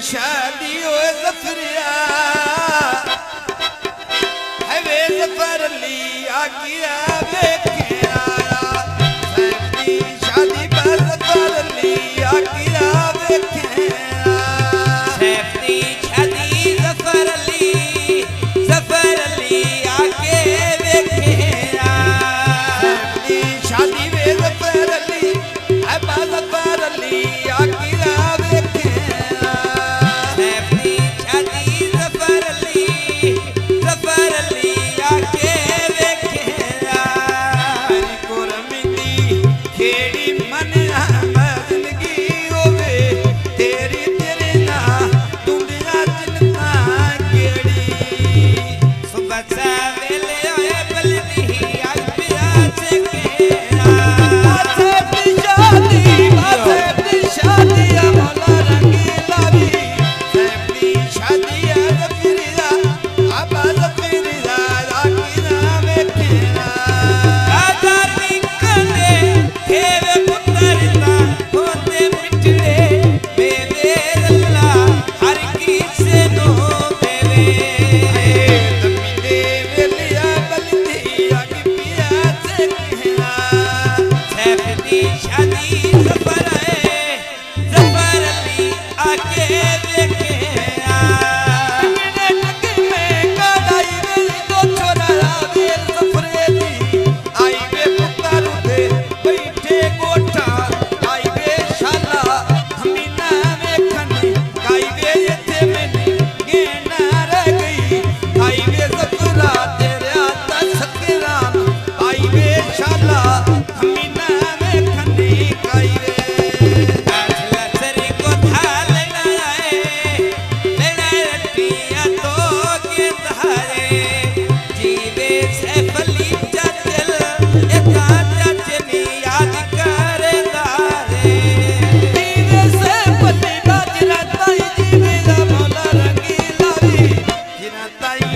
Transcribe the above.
शादी ओ ज़फ़रिया है वे ज़फ़र अली आकिया वेखे आया सैफ दी शादी पर ज़फ़र अली आकिया वेखे सैफ दी शादी ज़फ़र अली आके वेखे सैफ दी शादी वे ज़फ़र अली है बा ज़फ़र अली आकिया वेखे सैफ दी शादी ज़फ़र अली आके वेखे कुरमी दी खेड़ी मन जिंदगी होवे तेरी तेरे ना दुनिया चिंता केड़ी सुबह सवेले ओए बलदी आई प्यास केरा सैफ दी शादी मौला रंगीला भी सैफ दी शादी ज़फ़रिया आबा ज़फ़रिया आकिना वेखेना आजार निकले खेवे पुत्रना होते मिठड़े बेदे अल्लाह हर किसे नो देवे दमी दे वेलिया बलदी आकी प्यास कहना सैफ दी शादी ज़फ़र अली आके देखे ताई